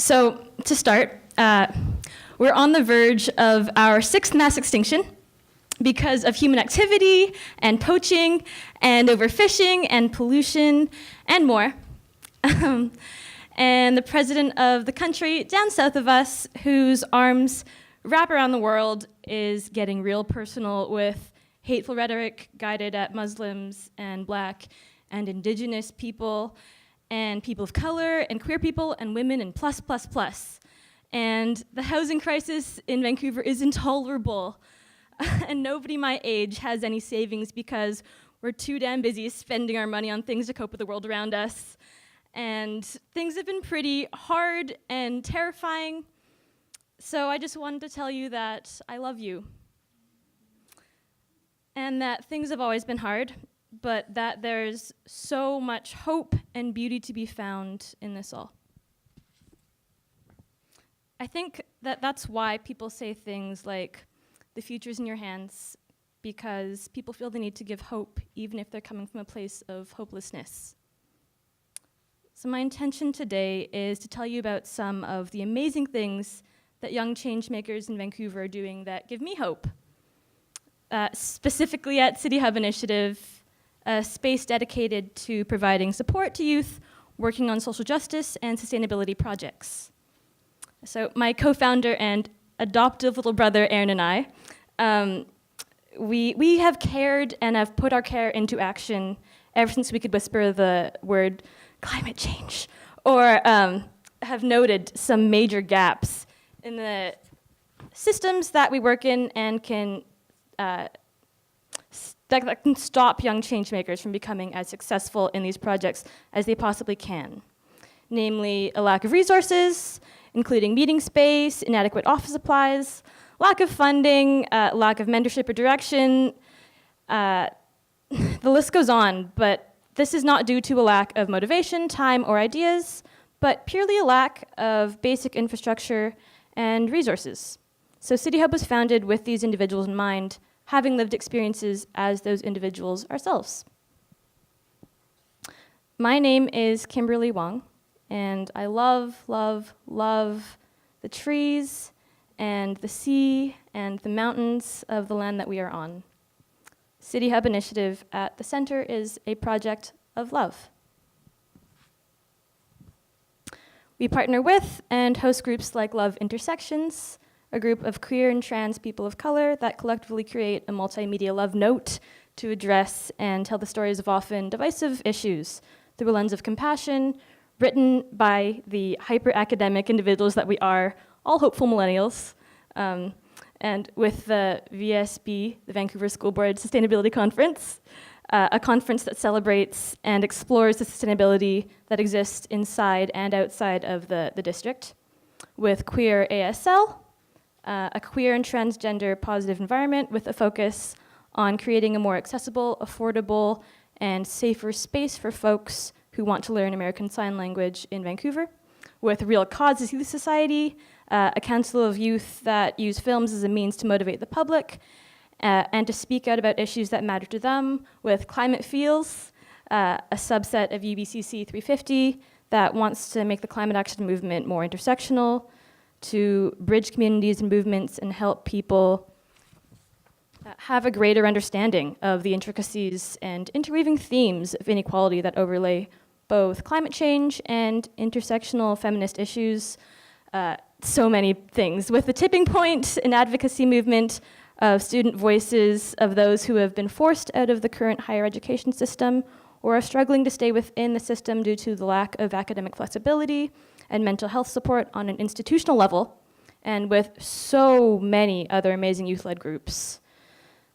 So to start, we're on the verge of our sixth mass extinction because of human activity and poaching and overfishing and pollution and more. And the president of the country down south of us, whose arms wrap around the world, is getting real personal with hateful rhetoric guided at Muslims and Black and Indigenous people and people of color and queer people and women and plus, plus, plus. And the housing crisis in Vancouver is intolerable. And nobody my age has any savings because we're too damn busy spending our money on things to cope with the world around us. And things have been pretty hard and terrifying. So I just wanted to tell you that I love you. And that things have always been hard, but that there's so much hope and beauty to be found in this all. I think that that's why people say things like, the future's in your hands, because people feel the need to give hope, even if they're coming from a place of hopelessness. So my intention today is to tell you about some of the amazing things that young changemakers in Vancouver are doing that give me hope. Specifically at City Hub Initiative, a space dedicated to providing support to youth working on social justice and sustainability projects. So my co-founder and adoptive little brother, Aaron, and I, we have cared and have put our care into action ever since we could whisper the word climate change, or have noted some major gaps in the systems that we work in and that can stop young changemakers from becoming as successful in these projects as they possibly can. Namely, a lack of resources, including meeting space, inadequate office supplies, lack of funding, lack of mentorship or direction. The list goes on, but this is not due to a lack of motivation, time, or ideas, but purely a lack of basic infrastructure and resources. So City Hub was founded with these individuals in mind, having lived experiences as those individuals ourselves. My name is Kimberley Wong, and I love, love, love the trees and the sea and the mountains of the land that we are on. City Hub Initiative at the center is a project of love. We partner with and host groups like Love Intersections, a group of queer and trans people of color that collectively create a multimedia love note to address and tell the stories of often divisive issues through a lens of compassion, written by the hyper-academic individuals that we are, all hopeful millennials, and with the VSB, the Vancouver School Board Sustainability Conference, a conference that celebrates and explores the sustainability that exists inside and outside of the district, with Queer ASL, a queer and transgender positive environment with a focus on creating a more accessible, affordable, and safer space for folks who want to learn American Sign Language in Vancouver, with Real Causes Youth Society, a council of youth that use films as a means to motivate the public and to speak out about issues that matter to them, with Climate Feels, a subset of UBCC 350 that wants to make the climate action movement more intersectional, to bridge communities and movements and help people have a greater understanding of the intricacies and interweaving themes of inequality that overlay both climate change and intersectional feminist issues, so many things. With the tipping point and advocacy movement of student voices of those who have been forced out of the current higher education system or are struggling to stay within the system due to the lack of academic flexibility and mental health support on an institutional level, and with so many other amazing youth-led groups.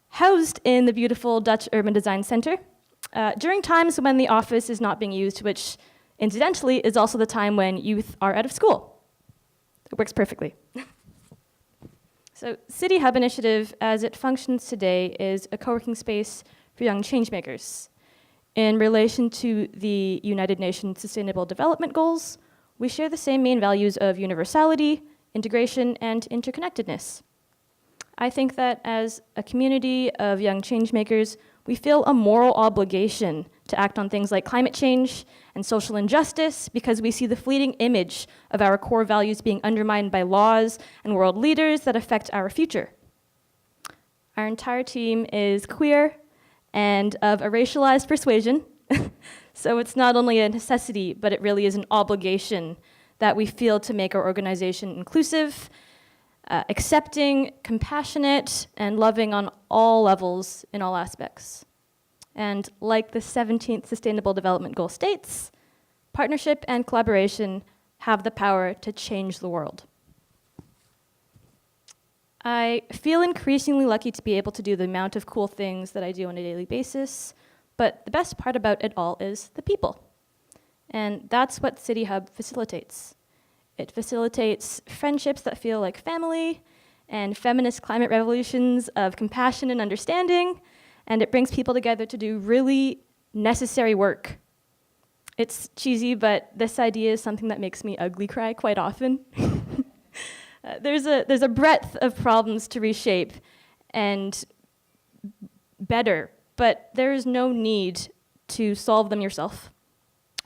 Housed in the beautiful Dutch Urban Design Center, during times when the office is not being used, which incidentally is also the time when youth are out of school. It works perfectly. So City Hub Initiative, as it functions today, is a co-working space for young changemakers. In relation to the United Nations Sustainable Development Goals, we share the same main values of universality, integration, and interconnectedness. I think that as a community of young changemakers, we feel a moral obligation to act on things like climate change and social injustice because we see the fleeting image of our core values being undermined by laws and world leaders that affect our future. Our entire team is queer and of a racialized persuasion, so it's not only a necessity, but it really is an obligation that we feel to make our organization inclusive, accepting, compassionate, and loving on all levels in all aspects. And like the 17th Sustainable Development Goal states, partnership and collaboration have the power to change the world. I feel increasingly lucky to be able to do the amount of cool things that I do on a daily basis, but the best part about it all is the people. And that's what City Hub facilitates. It facilitates friendships that feel like family and feminist climate revolutions of compassion and understanding, and it brings people together to do really necessary work. It's cheesy, but this idea is something that makes me ugly cry quite often. There's a breadth of problems to reshape and better, but there is no need to solve them yourself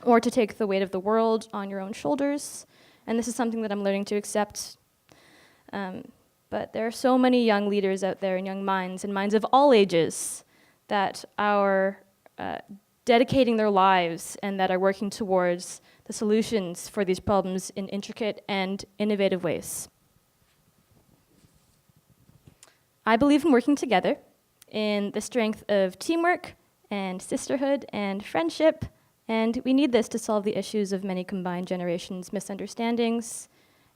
or to take the weight of the world on your own shoulders. And this is something that I'm learning to accept. But there are so many young leaders out there and young minds and minds of all ages that are dedicating their lives and that are working towards the solutions for these problems in intricate and innovative ways. I believe in working together, in the strength of teamwork and sisterhood and friendship, and we need this to solve the issues of many combined generations' misunderstandings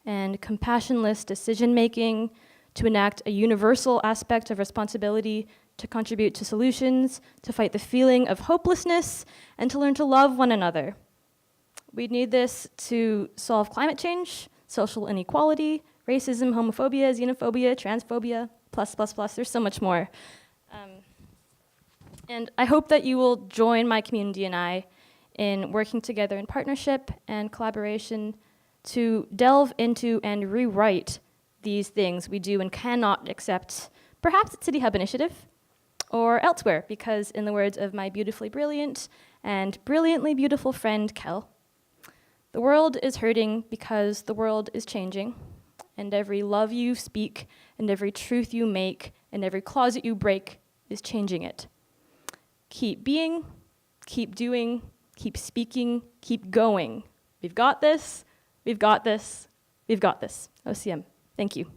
and compassionless decision-making, to enact a universal aspect of responsibility, to contribute to solutions, to fight the feeling of hopelessness, and to learn to love one another. We need this to solve climate change, social inequality, racism, homophobia, xenophobia, transphobia, plus, there's so much more. And I hope that you will join my community and I in working together in partnership and collaboration to delve into and rewrite these things we do and cannot accept, perhaps at City Hub Initiative or elsewhere, because in the words of my beautifully brilliant and brilliantly beautiful friend, Kel, the world is hurting because the world is changing, and every love you speak and every truth you make and every closet you break is changing it. Keep being, keep doing, keep speaking, keep going. We've got this, we've got this, we've got this. OCM. Thank you.